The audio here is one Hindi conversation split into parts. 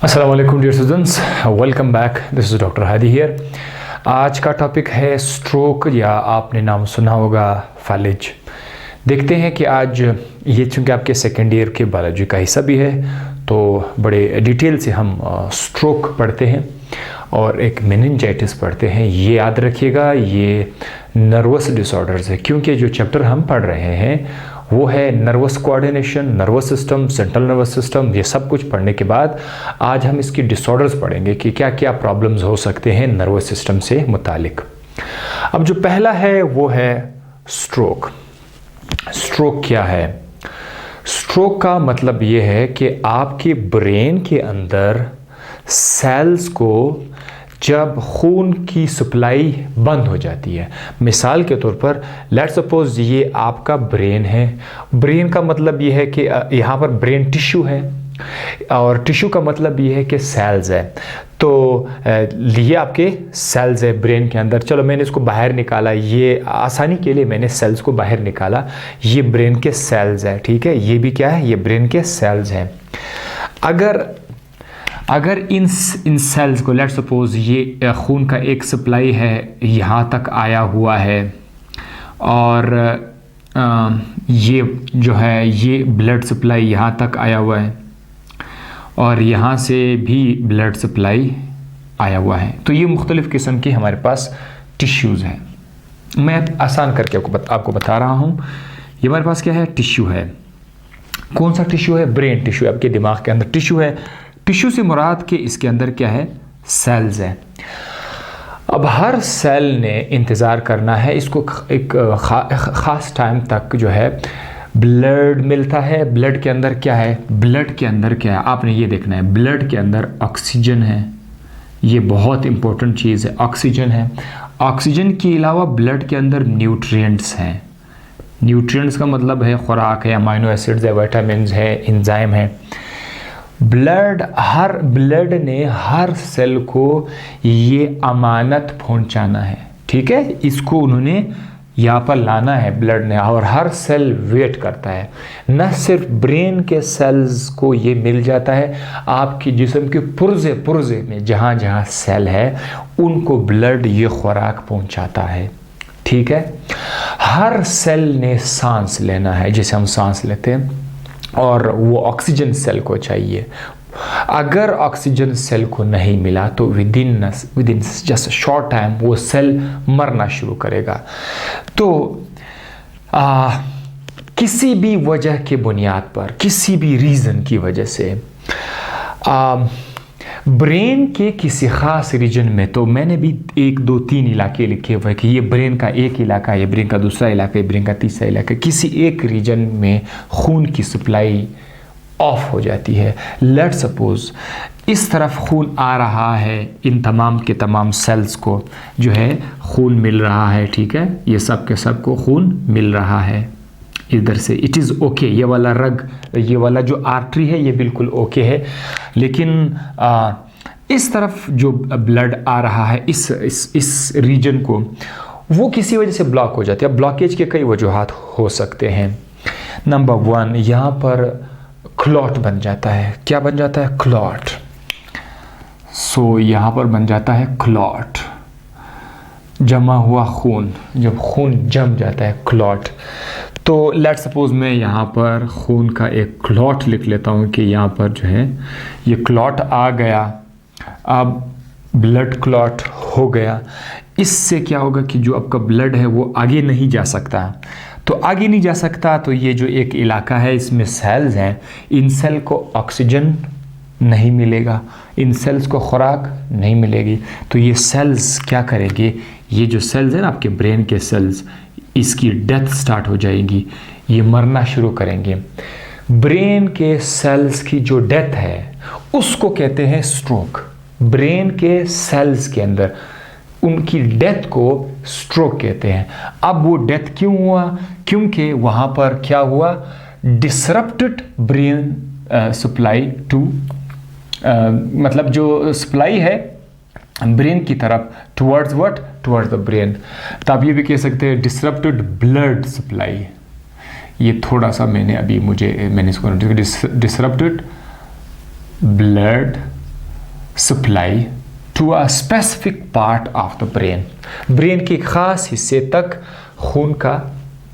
अस्सलाम वालेकुम dear students, welcome back. This is doctor Hadi here. आज का टॉपिक है स्ट्रोक, या आपने नाम सुना होगा फैलिज। देखते हैं कि आज ये चूँकि आपके सेकेंड ईयर के बायोलॉजी का हिस्सा भी है, तो बड़े डिटेल से हम स्ट्रोक पढ़ते हैं और एक मेनिंजाइटिस पढ़ते हैं। ये याद रखिएगा, ये नर्वस डिसऑर्डर्स है, क्योंकि जो चैप्टर हम पढ़ रहे हैं वो है nervous coordination, nervous system, central nervous system. ये सब कुछ पढ़ने के बाद आज हम इसकी डिसऑर्डर्स पढ़ेंगे कि क्या क्या प्रॉब्लम्स हो सकते हैं नर्वस सिस्टम से मुतालिक। अब जो पहला है वो है स्ट्रोक। स्ट्रोक क्या है? स्ट्रोक का मतलब ये है कि आपके ब्रेन के अंदर सेल्स को जब खून की सप्लाई बंद हो जाती है। मिसाल के तौर पर लेट्स सपोज ये आपका ब्रेन है। ब्रेन का मतलब ये है कि यहाँ पर ब्रेन टिश्यू है, और टिश्यू का मतलब ये है कि सेल्स है। तो ये आपके सेल्स है ब्रेन के अंदर। चलो मैंने इसको बाहर निकाला, ये आसानी के लिए मैंने सेल्स को बाहर निकाला। ये ब्रेन के सेल्स है, ठीक है। ये भी क्या है? ये ब्रेन के सेल्स हैं। अगर इन सेल्स को लेट्स सपोज ये खून का एक सप्लाई है, यहाँ तक आया हुआ है, और ये जो है ये ब्लड सप्लाई यहाँ तक आया हुआ है, और यहाँ से भी ब्लड सप्लाई आया हुआ है। तो ये मुख्तलिफ़ किस्म की हमारे पास टिश्यूज़ हैं। मैं आसान करके आपको बता रहा हूँ। ये हमारे पास क्या है? टिश्यू है। कौन सा टिश्यू है? ब्रेन टिश्यू है। आपके दिमाग के अंदर टिश्यू है। टिश्यू से मुराद के इसके अंदर क्या है? सेल्स है। अब हर सेल ने इंतज़ार करना है, इसको एक ख़ास टाइम तक जो है ब्लड मिलता है। ब्लड के अंदर क्या है? ब्लड के अंदर क्या है आपने ये देखना है। ब्लड के अंदर ऑक्सीजन है। ये बहुत इंपॉर्टेंट चीज़ है, ऑक्सीजन है। ऑक्सीजन के अलावा ब्लड के अंदर न्यूट्रिएंट्स हैं। न्यूट्रिएंट्स का मतलब है खुराक है, अमाइनो एसिड्स है, विटामिन्स है, एंजाइम है। ब्लड ने हर सेल को ये अमानत पहुंचाना है, ठीक है। इसको उन्होंने यहाँ पर लाना है ब्लड ने, और हर सेल वेट करता है। न सिर्फ ब्रेन के सेल्स को ये मिल जाता है, आपकी जिस्म के पुर्जे में जहाँ जहाँ सेल है उनको ब्लड ये खुराक पहुंचाता है, ठीक है। हर सेल ने सांस लेना है, जिसे हम सांस लेते हैं, और वो ऑक्सीजन सेल को चाहिए। अगर ऑक्सीजन सेल को नहीं मिला तो with in just short time वो सेल मरना शुरू करेगा। तो किसी भी वजह के बुनियाद पर, किसी भी रीज़न की वजह से ब्रेन के किसी ख़ास रीजन में, तो मैंने भी 1 2 3 इलाके लिखे हुए कि ये ब्रेन का एक इलाका, ये ब्रेन का दूसरा इलाका, ये ब्रेन का तीसरा इलाका, किसी एक रीजन में खून की सप्लाई ऑफ हो जाती है। लेट सपोज इस तरफ खून आ रहा है, इन तमाम के तमाम सेल्स को जो है खून मिल रहा है, ठीक है। ये सब के सब को खून मिल रहा है इधर से, इट इज़ ओके। ये वाला ये वाला जो आर्टरी है ये बिल्कुल ओके है। लेकिन इस तरफ जो ब्लड आ रहा है इस रीजन को, वो किसी वजह से ब्लॉक हो जाती है। ब्लॉकेज के कई वजूहात हो सकते हैं। नंबर 1, यहाँ पर क्लॉट बन जाता है। क्या बन जाता है? क्लॉट। सो यहाँ पर बन जाता है क्लॉट, जमा हुआ खून। जब खून जम जाता है, क्लॉट। तो लेट सपोज मैं यहाँ पर खून का एक क्लॉट लिख लेता हूँ कि यहाँ पर जो है ये क्लॉट आ गया। अब ब्लड क्लॉट हो गया। इससे क्या होगा कि जो आपका ब्लड है वो आगे नहीं जा सकता। तो आगे नहीं जा सकता, तो ये जो एक इलाका है इसमें सेल्स हैं, इन सेल को ऑक्सीजन नहीं मिलेगा, इन सेल्स को खुराक नहीं मिलेगी। तो ये सेल्स क्या करेंगे? ये जो सेल्स हैं ना आपके ब्रेन के सेल्स, इसकी डेथ स्टार्ट हो जाएगी, ये मरना शुरू करेंगे। ब्रेन के सेल्स की जो डेथ है उसको कहते हैं स्ट्रोक। ब्रेन के सेल्स के अंदर उनकी डेथ को स्ट्रोक कहते हैं। अब वो डेथ क्यों हुआ? क्योंकि वहाँ पर क्या हुआ? डिसरप्टेड ब्रेन सप्लाई टू, मतलब जो सप्लाई है ब्रेन की तरफ, towards what? Towards the brain. तो आप ये भी कह सकते हैं डिसरप्टेड ब्लड सप्लाई। ये थोड़ा सा मैंने इसको disrupted blood supply to a specific part of the brain, brain के खास हिस्से तक खून का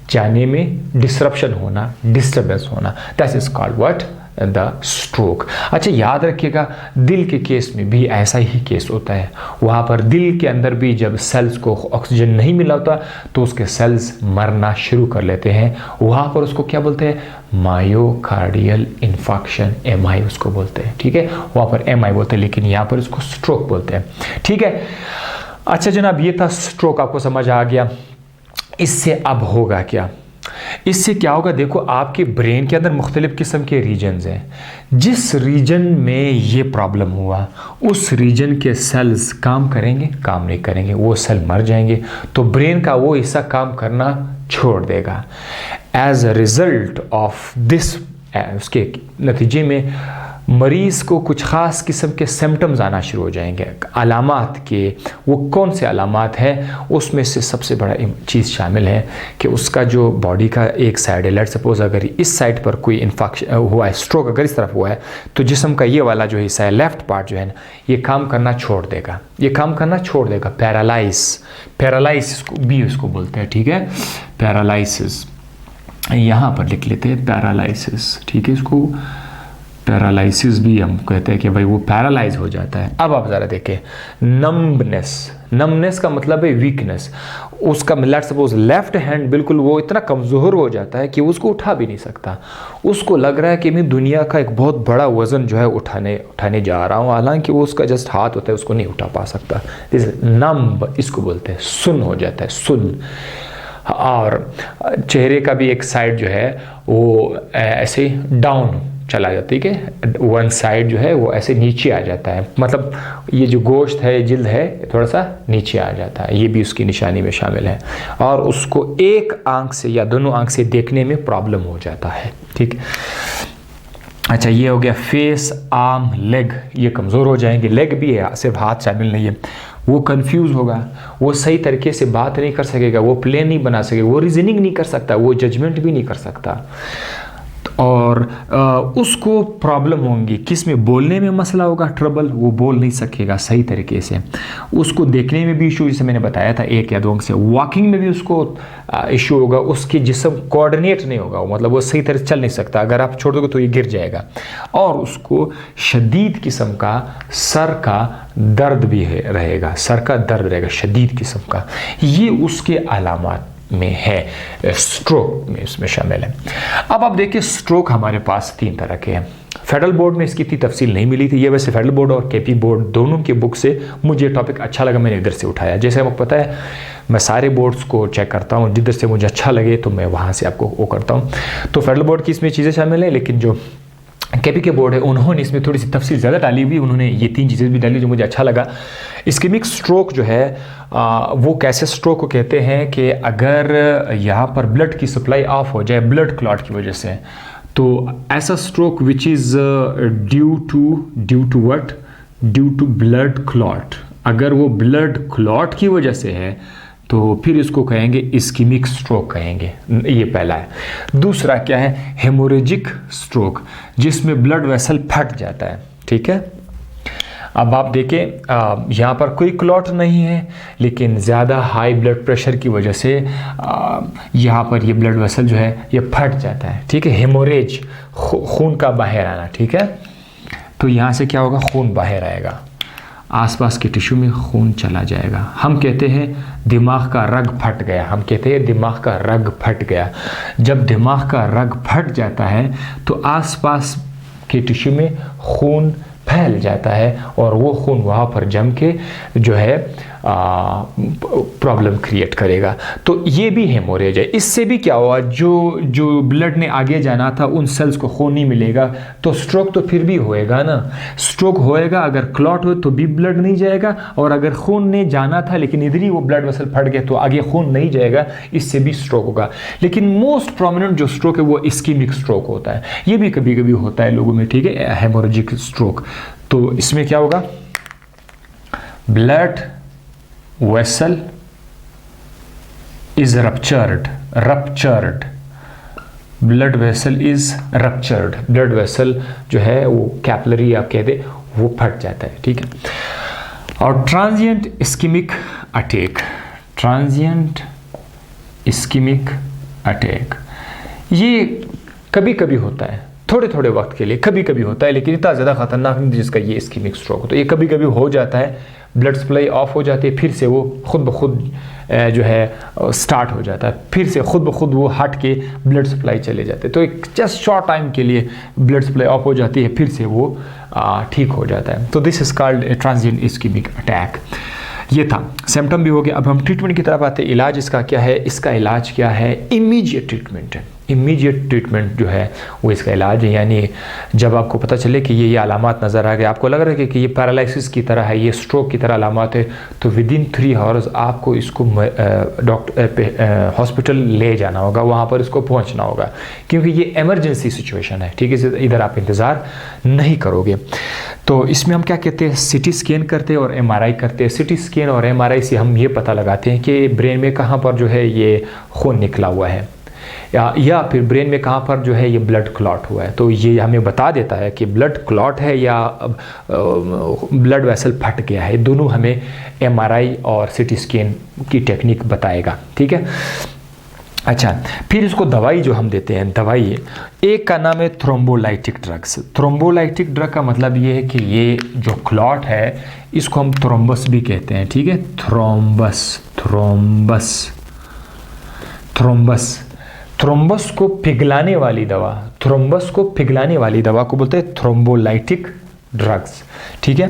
जाने में डिसरप्शन होना, डिस्टर्बेंस होना, that is called what, the stroke. अच्छा याद रखिएगा, दिल के केस में भी ऐसा ही केस होता है। वहाँ पर दिल के अंदर भी जब सेल्स को ऑक्सीजन नहीं मिला होता तो उसके सेल्स मरना शुरू कर लेते हैं। वहाँ पर उसको क्या बोलते हैं, मायोकार्डियल इन्फार्क्शन, MI उसको बोलते हैं, ठीक है। वहाँ पर MI बोलते हैं, लेकिन यहाँ पर उसको स्ट्रोक बोलते हैं, ठीक है। अच्छा जनाब, ये था स्ट्रोक, आपको समझ आ गया। इससे अब होगा क्या, इससे क्या होगा, देखो आपके ब्रेन के अंदर मुख्तलिफ किस्म के रीजन्स हैं। जिस रीजन में ये प्रॉब्लम हुआ उस रीजन के सेल्स काम करेंगे, काम नहीं करेंगे, वो सेल मर जाएंगे, तो ब्रेन का वो हिस्सा काम करना छोड़ देगा। As a result of this, उसके नतीजे में मरीज़ को कुछ ख़ास किस्म के सिम्टम्स आना शुरू हो जाएंगे, अलामात के। वो कौन से अलामात हैं, उसमें से सबसे बड़ा चीज़ शामिल है कि उसका जो बॉडी का एक साइड है, लेट सपोज अगर इस साइड पर कोई इन्फेक्शन हुआ है, स्ट्रोक अगर इस तरफ हुआ है, तो जिस्म का ये वाला जो हिस्सा है, लेफ़्ट पार्ट जो है ना, ये काम करना छोड़ देगा, ये काम करना छोड़ देगा। पैरालाइसिस को भी इसको बोलते हैं, ठीक है, पैरालाइसिस। यहाँ पर लिख लेते हैं पैरालाइसिस, ठीक है। इसको पैरालाइसिस भी हम कहते हैं कि भाई वो पैरालाइज हो जाता है। अब आप ज़रा देखें, नम्बनेस का मतलब है वीकनेस। उसका लेट सपोज लेफ्ट हैंड बिल्कुल वो इतना कमज़ोर हो जाता है कि उसको उठा भी नहीं सकता। उसको लग रहा है कि मैं दुनिया का एक बहुत बड़ा वज़न जो है उठाने जा रहा हूँ, हालांकि वो उसका जस्ट हाथ होता है, उसको नहीं उठा पा सकता। नम्ब इसको बोलते हैं, सुन्न हो जाता है, सुन्न। और चेहरे का भी एक साइड जो है वो ऐसे डाउन चला जाता है, ठीक है, वन साइड जो है वो ऐसे नीचे आ जाता है, मतलब ये जो गोश्त है, जिल्द है, थोड़ा सा नीचे आ जाता है, ये भी उसकी निशानी में शामिल है। और उसको एक आंख से या दोनों आंख से देखने में प्रॉब्लम हो जाता है, ठीक। अच्छा ये हो गया फेस, आर्म, लेग, ये कमज़ोर हो जाएंगे। लेग भी है, सिर्फ हाथ शामिल नहीं है। वो कंफ्यूज होगा, वो सही तरीके से बात नहीं कर सकेगा, वो प्लान नहीं बना सकेगा, वो रीजनिंग नहीं कर सकता, वो जजमेंट भी नहीं कर सकता। और उसको प्रॉब्लम होंगी, किस में, बोलने में मसला होगा, ट्रबल, वो बोल नहीं सकेगा सही तरीके से। उसको देखने में भी इशू, जैसे मैंने बताया था, एक या दो अंक से। वॉकिंग में भी उसको इशू होगा, उसकी जिस्म कोऑर्डिनेट नहीं होगा, मतलब वो सही तरह से चल नहीं सकता, अगर आप छोड़ दोगे तो ये गिर जाएगा। और उसको शदीद किस्म का सर का दर्द भी रहेगा, सर का दर्द रहेगा शदीद किस्म का। ये उसके अलामात में है, स्ट्रोक में इसमें शामिल है। अब आप देखिए, स्ट्रोक हमारे पास 3 तरह के हैं। फेडरल बोर्ड में इसकी इतनी तफसील नहीं मिली थी, ये वैसे फेडरल बोर्ड और केपी बोर्ड दोनों के बुक से मुझे टॉपिक अच्छा लगा, मैंने इधर से उठाया। जैसे आपको पता है मैं सारे बोर्ड्स को चेक करता हूँ, जिधर से मुझे अच्छा लगे तो मैं वहाँ से आपको वो करता हूँ। तो फेडरल बोर्ड की इसमें चीज़ें शामिल हैं, लेकिन जो केपी के बोर्ड है उन्होंने इसमें थोड़ी सी तफसील ज़्यादा डाली हुई, उन्होंने ये 3 चीज़ें भी डाली जो मुझे अच्छा लगा। इस्केमिक स्ट्रोक जो है वो कैसे स्ट्रोक को कहते हैं कि अगर यहाँ पर ब्लड की सप्लाई ऑफ हो जाए ब्लड क्लॉट की वजह से, तो ऐसा stroke which is due to what, due to blood clot. अगर वो ब्लड क्लॉट की वजह से है तो फिर इसको कहेंगे इस्कीमिक स्ट्रोक कहेंगे, ये पहला है। दूसरा क्या है, हेमोरेजिक स्ट्रोक, जिसमें ब्लड वेसल फट जाता है, ठीक है। अब आप देखें यहाँ पर कोई क्लॉट नहीं है, लेकिन ज़्यादा हाई ब्लड प्रेशर की वजह से यहाँ पर ये ब्लड वेसल जो है ये फट जाता है, ठीक है। हेमोरेज, खून का बाहर आना, ठीक है। तो यहाँ से क्या होगा, खून बाहर आएगा, आसपास के टिश्यू में खून चला जाएगा। हम कहते हैं दिमाग का रग फट गया, हम कहते हैं दिमाग का रग फट गया। जब दिमाग का रग फट जाता है तो आसपास के टिश्यू में खून फैल जाता है और वो खून वहाँ पर जम के जो है प्रॉब्लम क्रिएट करेगा। तो ये भी हेमोरेज है। इससे भी क्या हुआ, जो ब्लड ने आगे जाना था उन सेल्स को खून नहीं मिलेगा, तो स्ट्रोक तो फिर भी होएगा ना। स्ट्रोक होएगा, अगर क्लॉट हो तो भी ब्लड नहीं जाएगा, और अगर खून ने जाना था लेकिन इधर ही वो ब्लड वेसल फट गया तो आगे खून नहीं जाएगा, इससे भी स्ट्रोक होगा। लेकिन मोस्ट प्रोमिनेंट जो स्ट्रोक है वो इस्कीमिक स्ट्रोक होता है। ये भी कभी कभी होता है लोगों में, ठीक है, हेमोरेजिक स्ट्रोक। तो इसमें क्या होगा, blood vessel is ruptured, blood vessel is ruptured. Blood vessel जो है वो कैपिलरी आप कहते, वो फट जाता है, ठीक है। और transient ischaemic attack, transient ischaemic attack ये कभी कभी होता है, थोड़े थोड़े वक्त के लिए कभी कभी होता है, लेकिन इतना ज़्यादा खतरनाक नहीं जिसका ये इस्कीमिक स्ट्रोक हो। तो ये कभी कभी हो जाता है, ब्लड सप्लाई ऑफ हो जाती है, फिर से वो खुद ब खुद जो है स्टार्ट हो जाता है, फिर से खुद ब खुद वो हट के ब्लड सप्लाई चले जाते हैं। तो एक जस्ट शॉर्ट टाइम के लिए ब्लड सप्लाई ऑफ हो जाती है, फिर से वो ठीक हो जाता है। तो this is called a transient ischaemic attack. ये था, सिम्टम भी हो गया। अब हम ट्रीटमेंट की तरफ आते हैं। इलाज इसका क्या है? इसका इलाज क्या है? इमीडिएट ट्रीटमेंट है। इमीडिएट ट्रीटमेंट जो है वो इसका इलाज है, यानी जब आपको पता चले कि ये अलामात नज़र आ गए, आपको लग रहा है कि ये पैरालिसिस की तरह है, ये स्ट्रोक की तरह अलामात है, तो विदिन 3 आवर्स आपको इसको हॉस्पिटल ले जाना होगा, वहाँ पर इसको पहुँचना होगा, क्योंकि ये इमरजेंसी सिचुएशन है, ठीक है। इधर आप इंतज़ार नहीं करोगे। तो इसमें हम क्या कहते हैं, सिटी स्कैन करते हैं और एमआरआई करते हैं। सिटी स्कैन और एमआरआई से हम ये पता लगाते हैं कि ब्रेन में कहाँ पर जो है ये खून निकला हुआ है, या फिर ब्रेन में कहाँ पर जो है ये ब्लड क्लॉट हुआ है। तो ये हमें बता देता है कि ब्लड क्लॉट है या ब्लड वेसल फट गया है। दोनों हमें एमआरआई और सिटी स्कैन की टेक्निक बताएगा, ठीक है। अच्छा, फिर इसको दवाई जो हम देते हैं, दवाई एक का नाम है थ्रोम्बोलाइटिक ड्रग्स। थ्रोम्बोलाइटिक ड्रग का मतलब ये है कि ये जो क्लॉट है इसको हम थ्रोम्बस भी कहते हैं, ठीक है। थ्रोम्बस, थ्रोम्बस, थ्रोम्बस, थ्रोम्बस को पिघलाने वाली दवा, थ्रोम्बस को पिघलाने वाली दवा को बोलते हैं थ्रोम्बोलाइटिक ड्रग्स, ठीक है।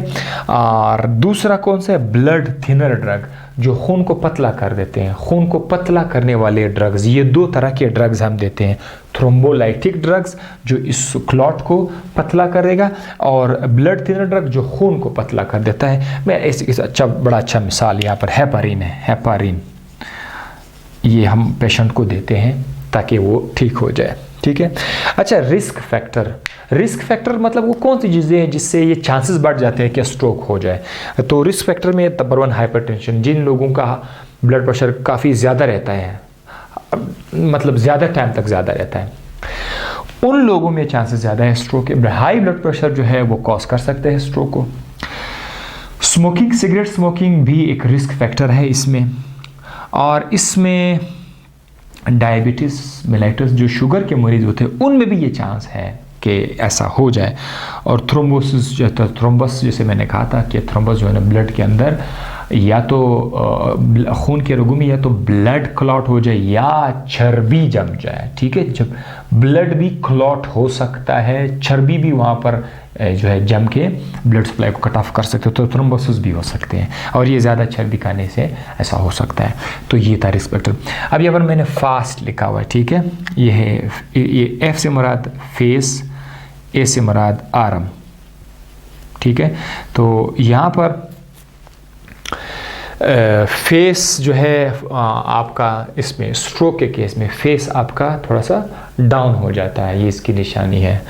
और दूसरा कौन सा है? ब्लड थिनर ड्रग, जो खून को पतला कर देते हैं, खून को पतला करने वाले ड्रग्स। ये 2 तरह के ड्रग्स हम देते हैं, थ्रोम्बोलाइटिक ड्रग्स जो इस क्लॉट को पतला करेगा, और ब्लड थिनर ड्रग जो खून को पतला कर देता है। मैं इस बड़ा अच्छा मिसाल यहाँ पर हेपारिन है। हेपारिन ये हम पेशेंट को देते हैं ताकि वो ठीक हो जाए, ठीक है। अच्छा, रिस्क फैक्टर, रिस्क फैक्टर मतलब वो कौन सी चीज़ें हैं जिससे ये चांसेस बढ़ जाते हैं कि स्ट्रोक हो जाए। तो रिस्क फैक्टर में नंबर 1 हाइपरटेंशन। जिन लोगों का ब्लड प्रेशर काफ़ी ज़्यादा रहता है, मतलब ज़्यादा टाइम तक ज़्यादा रहता है, उन लोगों में चांसेस ज़्यादा है स्ट्रोक के। हाई ब्लड प्रेशर जो है वो कॉज कर सकते हैं स्ट्रोक को। स्मोकिंग, सिगरेट स्मोकिंग भी एक रिस्क फैक्टर है इसमें। और इसमें डायबिटीज़ मेलाइटस, जो शुगर के मरीज होते हैं, उनमें भी ये चांस है कि ऐसा हो जाए। और थ्रोम्बोसिस जो है, थ्रोम्बस जैसे मैंने कहा था कि थ्रोम्बस जो है ना ब्लड के अंदर या तो खून के रगों में या तो ब्लड क्लॉट हो जाए या चर्बी जम जाए, ठीक है। जब ब्लड भी क्लॉट हो सकता है, चर्बी भी वहाँ पर जो है जम के ब्लड सप्लाई को कट ऑफ कर सकते हो, तो थ्रोम्बोसिस भी हो सकते हैं। और ये ज़्यादा चर्बी खाने से ऐसा हो सकता है। तो ये था रिस्क फैक्टर। अब यहाँ पर मैंने फास्ट लिखा हुआ है, ठीक है। ये है, ये एफ से मुराद फेस, ए से मुराद आर्म, ठीक है। तो यहाँ पर फेस जो है आपका इसमें स्ट्रोक के केस में फेस आपका थोड़ा सा डाउन हो जाता है, ये इसकी निशानी है।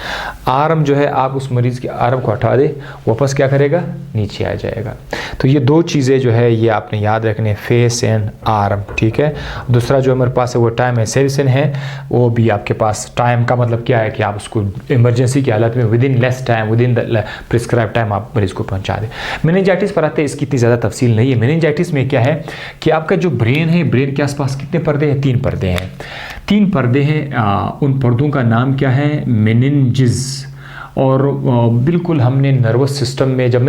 आर्म जो है, आप उस मरीज़ के आर्म को हटा दे, वापस क्या करेगा? नीचे आ जाएगा। तो ये 2 चीज़ें जो है ये आपने याद रखने, फेस एंड आर्म, ठीक है। दूसरा जो हमारे पास है वो टाइम एसेरिसन है, वो भी आपके पास टाइम का मतलब क्या है कि आप उसको इमरजेंसी की हालत में within less time, within the prescribe time आप मरीज़ को पहुँचा दें। मेनिंजाइटिस पर आते हैं, इसकी इतनी ज़्यादा तफसील नहीं है। मेनिंजाइटिस में क्या है कि आपका जो ब्रेन है, ब्रेन के आसपास कितने पर्दे हैं? 3 पर्दे हैं। 3 पर्दे हैं। उन पर्दों का नाम क्या है? मेनिंजेस। और बिल्कुल हमने नर्वस सिस्टम में जब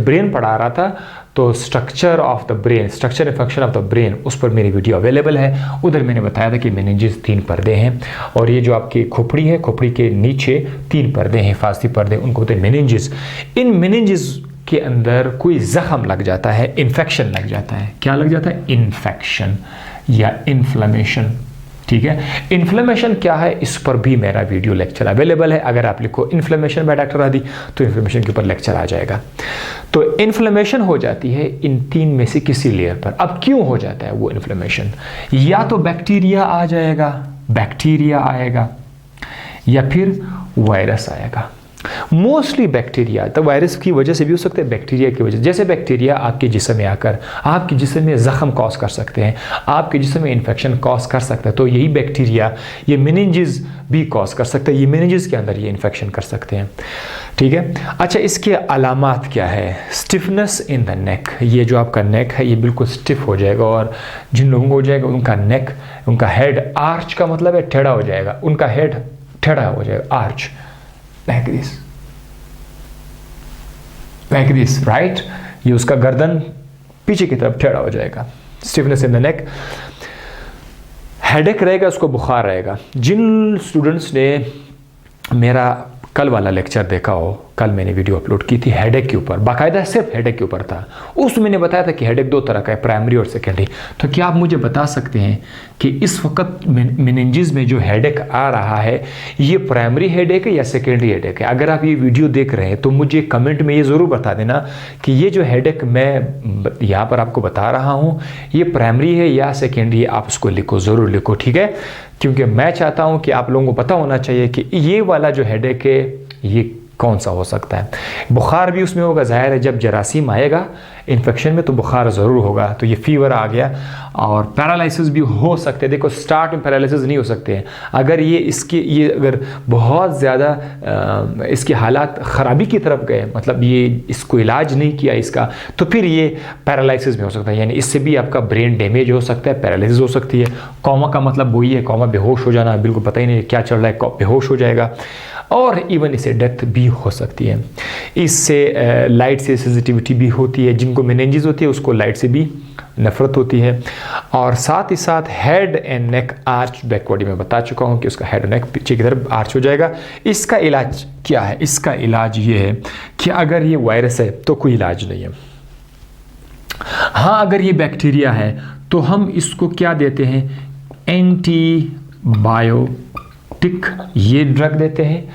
ब्रेन पढ़ा रहा था तो structure of the brain, structure and function of the brain, उस पर मेरी वीडियो अवेलेबल है। उधर मैंने बताया था कि मेनिंजेस 3 पर्दे हैं। और ये जो आपकी खोपड़ी है, खोपड़ी के नीचे 3 पर्दे हैं, हिफाजती पर्दे, उनको होते हैं मेनिंजेस। इन मेनिंजेस के अंदर कोई जख्म लग जाता है, इन्फेक्शन लग जाता है। क्या लग जाता है? इन्फेक्शन या इन्फ्लेमेशन, ठीक है। इन्फ्लेमेशन क्या है, इस पर भी मेरा वीडियो लेक्चर अवेलेबल है। अगर आप लिखो इन्फ्लेमेशन बाय डॉक्टर आदि तो इन्फ्लेमेशन के ऊपर लेक्चर आ जाएगा। तो इन्फ्लेमेशन हो जाती है इन 3 में से किसी लेयर पर। अब क्यों हो जाता है वो इन्फ्लेमेशन? या तो बैक्टीरिया आ जाएगा, बैक्टीरिया आएगा, या फिर वायरस आएगा। मोस्टली बैक्टीरिया, तो वायरस की वजह से भी हो सकता है, बैक्टीरिया की वजह, जैसे बैक्टीरिया आपके जिस्म में आकर आपके जिस्म में ज़ख़म कॉज कर सकते हैं, आपके जिस्म में इन्फेक्शन कॉज कर सकता है, तो यही बैक्टीरिया ये मेनिंजेस भी कॉज कर सकता है, ये मेनिंजेस के अंदर ये इन्फेक्शन कर सकते हैं। ठीक है, अच्छा इसके अलामात क्या है? स्टिफनेस इन द नेक, ये जो आपका नेक है ये बिल्कुल स्टिफ हो जाएगा, और जिन लोगों को हो जाएगा उनका नेक, उनका हेड, आर्च का मतलब है टेढ़ा हो जाएगा, उनका हेड टेढ़ा हो जाएगा, आर्च like this, right? ये उसका गर्दन पीछे की तरफ टेढ़ा हो जाएगा, stiffness in the neck. Headache रहेगा, उसको बुखार रहेगा। जिन स्टूडेंट्स ने मेरा कल वाला लेक्चर देखा हो, कल मैंने वीडियो अपलोड की थी हेडेक के ऊपर, बाकायदा सिर्फ हेडेक के ऊपर था, उसमें मैंने बताया था कि हेडेक दो तरह का है, प्राइमरी और सेकेंडरी। तो क्या आप मुझे बता सकते हैं कि इस वक्त मेनिंजेस में जो हेडेक आ रहा है ये प्राइमरी हेडेक है या सेकेंडरी हेडेक है? अगर आप ये वीडियो देख रहे हैं तो मुझे कमेंट में ये ज़रूर बता देना कि ये जो हेडेक मैं यहाँ पर आपको बता रहा हूँ ये प्राइमरी है या सेकेंडरी है। आप उसको लिखो, ज़रूर लिखो, ठीक है? क्योंकि मैं चाहता हूँ कि आप लोगों को पता होना चाहिए कि ये वाला जो हेडेक है ये कौन सा हो सकता है। बुखार भी उसमें होगा, ज़ाहिर है जब जरासीम आएगा इन्फेक्शन में तो बुखार ज़रूर होगा, तो ये फीवर आ गया, और पैरालिसिस भी हो सकते हैं। देखो स्टार्ट में पैरालिसिस नहीं हो सकते हैं, अगर ये अगर बहुत ज़्यादा इसके हालात ख़राबी की तरफ गए, मतलब ये इसको इलाज नहीं किया इसका, तो फिर ये पैरालिसिस में हो सकता है, यानी इससे भी आपका ब्रेन डैमेज हो सकता है, पैरालिसिस हो सकती है। कॉमा का मतलब वही है, कॉमा बेहोश हो जाना, बिल्कुल पता ही नहीं क्या चल रहा है, बेहोश हो जाएगा, और इवन इससे डेथ भी हो सकती है। इससे लाइट से सेंसिटिविटी भी होती है, जिनको मेनिंजेस होती है उसको लाइट से भी नफरत होती है, और साथ ही साथ head and neck arch, backward में बता चुका हूँ कि उसका हेड और नेक पीछे की तरफ आर्च हो जाएगा। इसका इलाज क्या है? इसका इलाज ये है कि अगर ये वायरस है तो कोई इलाज नहीं है। हाँ, अगर ये बैक्टीरिया है तो हम इसको क्या देते हैं? एंटीबायोटिक ये ड्रग देते हैं,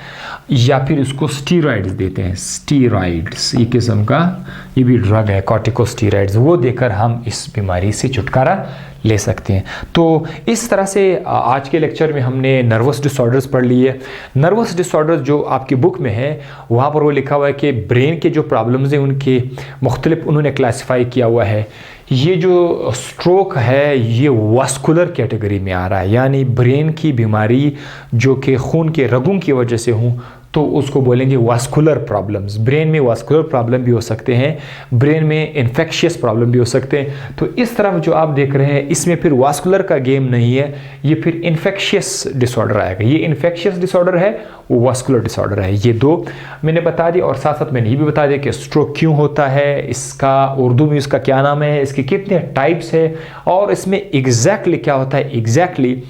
या फिर इसको स्टीरॉइड्स देते हैं। स्टीरॉइड्स ये किस्म का ये भी ड्रग है, कॉर्टिकोस्टीरॉइड्स, वो देकर हम इस बीमारी से छुटकारा ले सकते हैं। तो इस तरह से आज के लेक्चर में हमने नर्वस डिसऑर्डर्स पढ़ लिए। नर्वस डिसऑर्डर्स जो आपकी बुक में है वहाँ पर वो लिखा हुआ है कि ब्रेन के जो प्रॉब्लम्स हैं उनके मुख्तलिफ उन्होंने क्लासीफाई किया हुआ है। ये जो स्ट्रोक है ये वास्कुलर कैटेगरी में आ रहा है, यानी ब्रेन की बीमारी जो कि खून के रगों की वजह से हूँ तो उसको बोलेंगे वास्कुलर प्रॉब्लम्स। ब्रेन में वास्कुलर प्रॉब्लम भी हो सकते हैं, ब्रेन में इन्फेक्शियस प्रॉब्लम भी हो सकते हैं। तो इस तरफ जो आप देख रहे हैं इसमें फिर वास्कुलर का गेम नहीं है, ये फिर इन्फेक्शियस डिसऑर्डर आएगा। ये इन्फेक्शियस डिसऑर्डर है, वो वास्कुलर डिसऑर्डर है। ये दो मैंने बता दिया, और साथ साथ मैंने ये भी बता दिया कि स्ट्रोक क्यों होता है, इसका उर्दू में इसका क्या नाम है, इसके कितने टाइप्स है, और इसमें एग्जैक्टली क्या होता है। एग्जैक्टली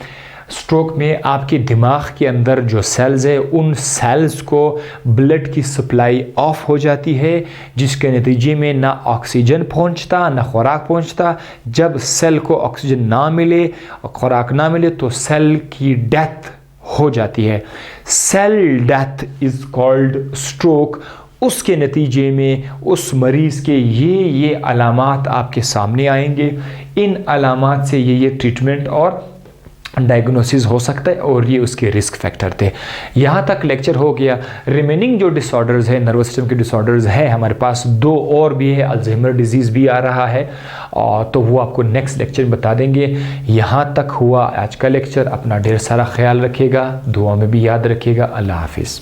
स्ट्रोक में आपके दिमाग के अंदर जो सेल्स है उन सेल्स को ब्लड की सप्लाई ऑफ हो जाती है, जिसके नतीजे में ना ऑक्सीजन पहुंचता ना खुराक पहुंचता। जब सेल को ऑक्सीजन ना मिले और खुराक ना मिले तो सेल की डेथ हो जाती है। Cell death is called stroke. उसके नतीजे में उस मरीज़ के ये अलामात आपके सामने आएंगे। इन अलामात से ये ट्रीटमेंट और डायग्नोसिस हो सकता है, और ये उसके रिस्क फैक्टर थे। यहाँ तक लेक्चर हो गया। रिमेनिंग जो डिसऑर्डर्स है, नर्वस सिस्टम के डिसऑर्डर्स है हमारे पास दो और भी है, अल्जाइमर डिजीज़ भी आ रहा है, और तो वो आपको नेक्स्ट लेक्चर में बता देंगे। यहाँ तक हुआ आज का लेक्चर। अपना ढेर सारा ख्याल रखिएगा, दुआ में भी याद रखिएगा। अल्लाह हाफिज़।